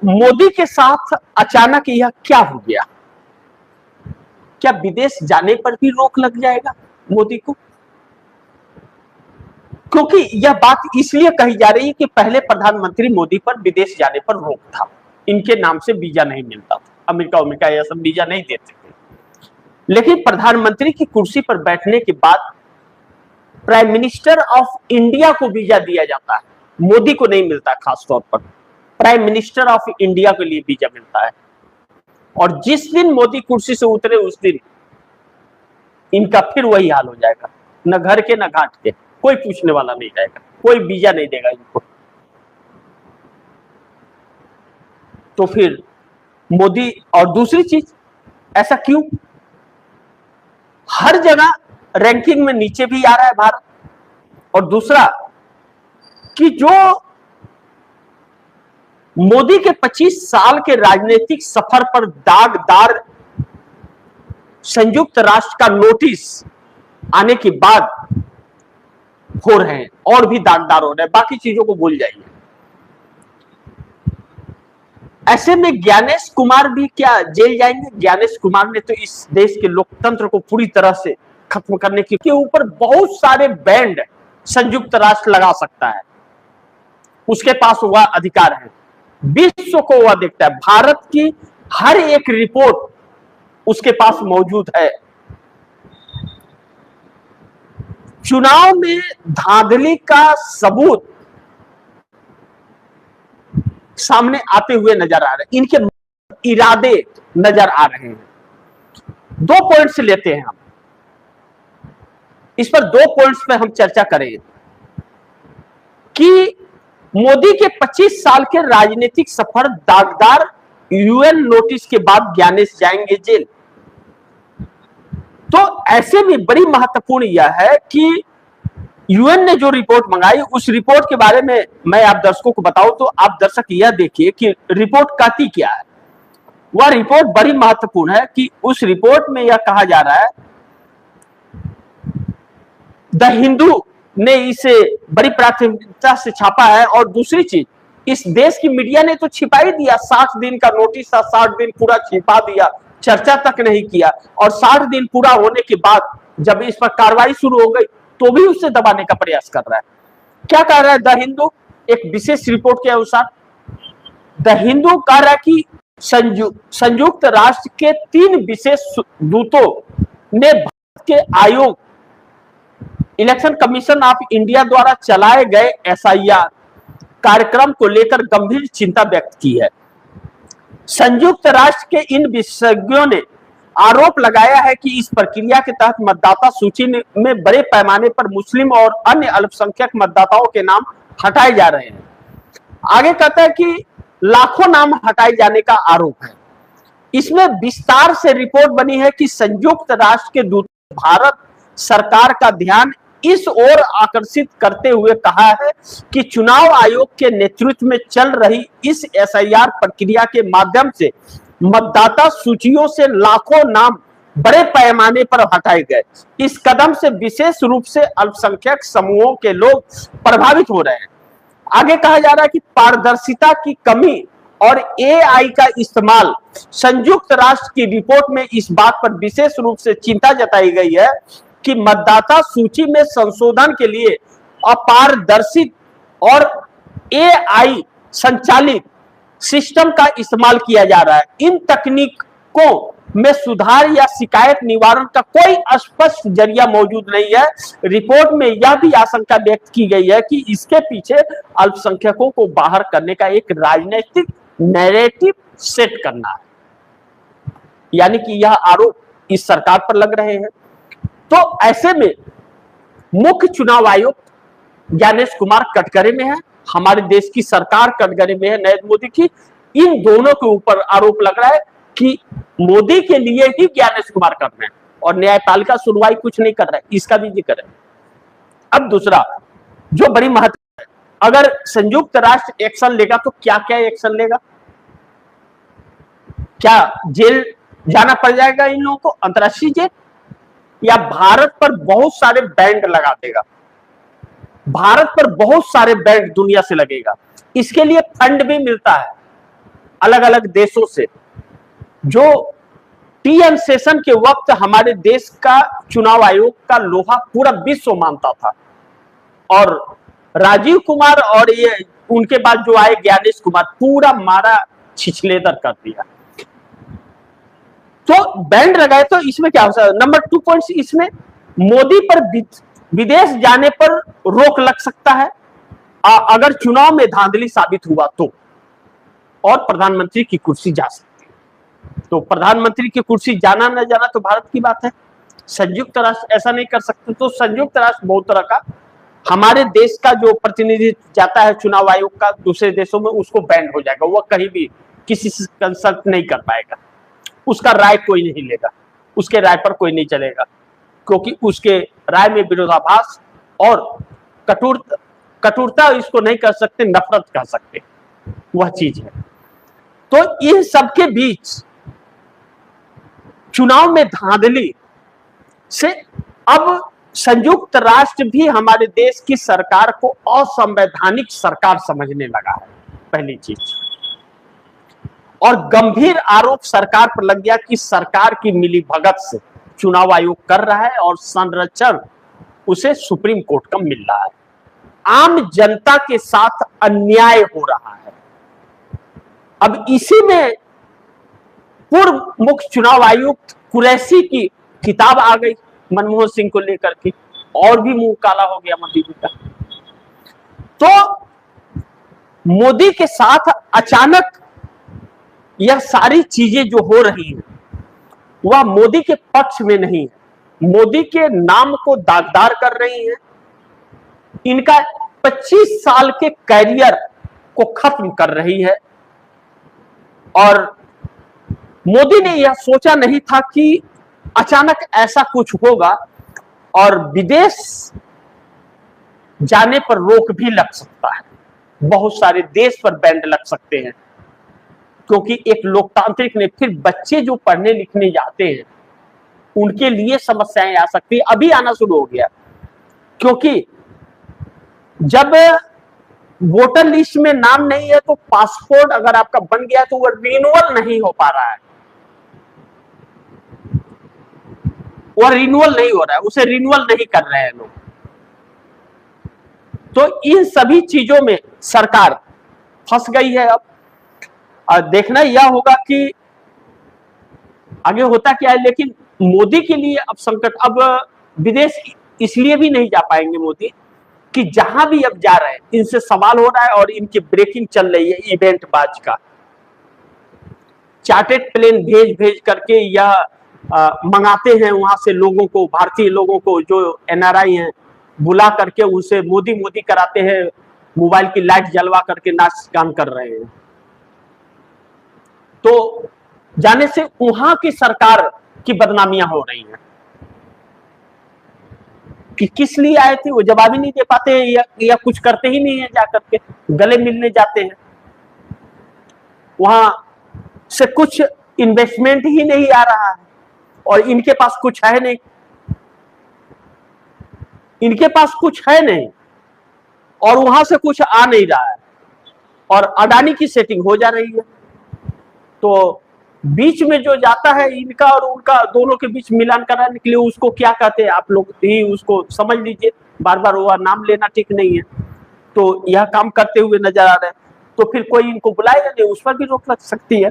मोदी के साथ अचानक यह क्या हो गया? क्या विदेश जाने पर भी रोक लग जाएगा मोदी को? क्योंकि यह बात इसलिए कही जा रही है कि पहले प्रधानमंत्री मोदी पर विदेश जाने पर रोक था, इनके नाम से वीजा नहीं मिलता था, अमेरिका यह सब वीजा नहीं देते थे। लेकिन प्रधानमंत्री की कुर्सी पर बैठने के बाद प्राइम मिनिस्टर ऑफ इंडिया को वीजा दिया जाता है, मोदी को नहीं मिलता। खास तौर पर प्राइम मिनिस्टर ऑफ इंडिया के लिए वीजा मिलता है। और जिस दिन मोदी कुर्सी से उतरे उस दिन इनका फिर वही हाल हो जाएगा, न घर के न घाट के, कोई पूछने वाला नहीं रहेगा, कोई वीजा नहीं देगा इनको। तो फिर मोदी, और दूसरी चीज, ऐसा क्यों? हर जगह रैंकिंग में नीचे भी आ रहा है भारत। और दूसरा कि जो मोदी के 25 साल के राजनीतिक सफर पर दागदार संयुक्त राष्ट्र का नोटिस आने के बाद हो रहे हैं, और भी दागदार हो रहे हैं, बाकी चीजों को भूल जाइए। ऐसे में ज्ञानेश कुमार भी क्या जेल जाएंगे? ज्ञानेश कुमार ने तो इस देश के लोकतंत्र को पूरी तरह से खत्म करने के ऊपर बहुत सारे बैंड संयुक्त राष्ट्र लगा सकता है, उसके पास वह अधिकार है। विश्व को वह देखता है, भारत की हर एक रिपोर्ट उसके पास मौजूद है। चुनाव में धांधली का सबूत सामने आते हुए नजर आ रहे हैं, इनके इरादे नजर आ रहे हैं। 2 पॉइंट्स लेते हैं हम, इस पर 2 पॉइंट्स पे हम चर्चा करेंगे कि मोदी के 25 साल के राजनीतिक सफर दागदार, यूएन नोटिस के बाद ज्ञानेश जाएंगे जेल। तो ऐसे में बड़ी महत्वपूर्ण यह है कि यूएन ने जो रिपोर्ट मंगाई, उस रिपोर्ट के बारे में मैं आप दर्शकों को बताऊं तो आप दर्शक यह देखिए कि रिपोर्ट कहती क्या है। वह रिपोर्ट बड़ी महत्वपूर्ण है कि उस रिपोर्ट में यह कहा जा रहा है, द हिंदू ने इसे बड़ी प्राथमिकता से छापा है। और दूसरी चीज, इस देश की मीडिया ने तो छिपा ही दिया, 60 दिन का नोटिस था, 60 दिन पूरा छिपा दिया, चर्चा तक नहीं किया। और 60 दिन पूरा होने के बाद जब इस पर कार्रवाई शुरू हो गई तो भी उसे दबाने का प्रयास कर रहा है। क्या कह रहा है द हिंदू? एक विशेष रिपोर्ट के अनुसार द हिंदू कह रहा है कि संयुक्त राष्ट्र के 3 विशेष दूतों ने भारत के आयोग, इलेक्शन कमीशन ऑफ इंडिया द्वारा चलाए गए एसआईआर कार्यक्रम को लेकर गंभीर चिंता व्यक्त की है। संयुक्त राष्ट्र के इन विशेषज्ञों ने आरोप लगाया है कि इस प्रक्रिया के तहत मतदाता सूची में बड़े पैमाने पर मुस्लिम और अन्य अल्पसंख्यक मतदाताओं के नाम हटाए जा रहे हैं। आगे कहता है कि लाखों नाम हटाए जाने का आरोप है। इसमें विस्तार से रिपोर्ट बनी है कि संयुक्त राष्ट्र के दूत भारत सरकार का ध्यान इस ओर आकर्षित करते हुए कहा है कि चुनाव आयोग के नेतृत्व में चल रही इस एसआईआर प्रक्रिया के माध्यम से मतदाता सूचियों से लाखों नाम बड़े पैमाने पर हटाए गए। इस कदम से विशेष रूप से अल्पसंख्यक समूहों के लोग प्रभावित हो रहे हैं। आगे कहा जा रहा है कि पारदर्शिता की कमी और एआई का इस्तेमाल, संयुक्त राष्ट्र की रिपोर्ट में इस बात पर विशेष रूप से चिंता जताई गई है कि मतदाता सूची में संशोधन के लिए अपारदर्शी और एआई संचालित सिस्टम का इस्तेमाल किया जा रहा है। इन तकनीकों में सुधार या शिकायत निवारण का कोई स्पष्ट जरिया मौजूद नहीं है। रिपोर्ट में यह भी आशंका व्यक्त की गई है कि इसके पीछे अल्पसंख्यकों को बाहर करने का एक राजनीतिक नैरेटिव सेट करना है, यानी कि यह आरोप इस सरकार पर लग रहे हैं। तो ऐसे में मुख्य चुनाव आयोग ज्ञानेश कुमार कटघरे में है, हमारे देश की सरकार कटघरे में है नरेंद्र मोदी की। इन दोनों के ऊपर आरोप लग रहा है कि मोदी के लिए ही ज्ञानेश कुमार कर रहे हैं और न्यायपालिका सुनवाई कुछ नहीं कर रहा है, इसका भी जिक्र है। अब दूसरा जो बड़ी महत्व है, अगर संयुक्त राष्ट्र एक्शन लेगा तो क्या क्या एक्शन लेगा? क्या जेल जाना पड़ जाएगा इन लोगों को, अंतर्राष्ट्रीय जेल, या भारत पर बहुत सारे बैंड लगा देगा? भारत पर बहुत सारे बैंड दुनिया से लगेगा, इसके लिए फंड भी मिलता है। अलग अलग देशों से, जो टीएन सेशन के वक्त हमारे देश का चुनाव आयोग का लोहा पूरा विश्व मानता था, और राजीव कुमार और ये उनके बाद जो आए ज्ञानेश कुमार, पूरा मारा छिछलेदर कर दिया। तो बैंड लगाए तो इसमें क्या हो सकता है? नंबर 2 पॉइंट्स इसमें, मोदी पर विदेश जाने पर रोक लग सकता है अगर चुनाव में धांधली साबित हुआ तो, और प्रधानमंत्री की कुर्सी जा सकती है। तो प्रधानमंत्री की कुर्सी जाना न जाना तो भारत की बात है, संयुक्त राष्ट्र ऐसा नहीं कर सकते। तो संयुक्त राष्ट्र बहुत तरह का, हमारे देश का जो प्रतिनिधि जाता है चुनाव आयोग का दूसरे देशों में, उसको बैंड हो जाएगा, वह कहीं भी किसी से कंसल्ट नहीं कर पाएगा, उसका राय कोई नहीं लेगा, उसके राय पर कोई नहीं चलेगा, क्योंकि उसके राय में विरोधाभास और कठोरता इसको नहीं कर सकते, नफरत कर सकते, वह चीज है। तो इन सबके बीच चुनाव में धांधली से अब संयुक्त राष्ट्र भी हमारे देश की सरकार को असंवैधानिक सरकार समझने लगा है, पहली चीज। और गंभीर आरोप सरकार पर लग गया कि सरकार की मिलीभगत से चुनाव आयोग कर रहा है और संरक्षण उसे सुप्रीम कोर्ट का मिल रहा है, आम जनता के साथ अन्याय हो रहा है। अब इसी में पूर्व मुख्य चुनाव आयुक्त कुरैशी की किताब आ गई मनमोहन सिंह को लेकर के, और भी मुंह काला हो गया मोदी जी का। तो मोदी के साथ अचानक यह सारी चीजें जो हो रही हैं वह मोदी के पक्ष में नहीं है, मोदी के नाम को दागदार कर रही हैं, इनका 25 साल के कैरियर को खत्म कर रही है। और मोदी ने यह सोचा नहीं था कि अचानक ऐसा कुछ होगा और विदेश जाने पर रोक भी लग सकता है, बहुत सारे देश पर बैंड लग सकते हैं, क्योंकि एक लोकतांत्रिक ने, फिर बच्चे जो पढ़ने लिखने जाते हैं उनके लिए समस्याएं आ सकती है, अभी आना शुरू हो गया, क्योंकि जब वोटर लिस्ट में नाम नहीं है तो पासपोर्ट अगर आपका बन गया तो वह रिन्यूअल नहीं हो पा रहा है, वह रिन्यूअल नहीं हो रहा है, उसे रिन्यूअल नहीं कर रहे हैं लोग। तो इन सभी चीजों में सरकार फंस गई है। अब देखना यह होगा कि आगे होता क्या है, लेकिन मोदी के लिए अब संकट, अब विदेश इसलिए भी नहीं जा पाएंगे मोदी कि जहां भी अब जा रहे हैं इनसे सवाल हो रहा है और इनकी ब्रेकिंग चल रही है इवेंट बाज का, चार्टेड प्लेन भेज भेज करके यह मंगाते हैं वहां से लोगों को, भारतीय लोगों को जो एनआरआई हैं, बुला करके उनसे मोदी मोदी कराते हैं, मोबाइल की लाइट जलवा करके नाच गान कर रहे हैं। तो जाने से वहां की सरकार की बदनामियां हो रही हैं कि किस लिए आए थे, वो जवाब ही नहीं दे पाते हैं या कुछ करते ही नहीं है, जाकर के गले मिलने जाते हैं, वहां से कुछ इन्वेस्टमेंट ही नहीं आ रहा है और इनके पास कुछ है नहीं, इनके पास कुछ है नहीं और वहां से कुछ आ नहीं रहा है और अडानी की सेटिंग हो जा रही है। तो बीच में जो जाता है इनका और उनका दोनों के बीच मिलान कराने के लिए, उसको क्या कहते हैं आप लोग ही उसको समझ लीजिए, बार बार वह नाम लेना ठीक नहीं है। तो यह काम करते हुए नजर आ रहे हैं, तो फिर कोई इनको बुलाएगा नहीं, उस पर भी रोक लग सकती है।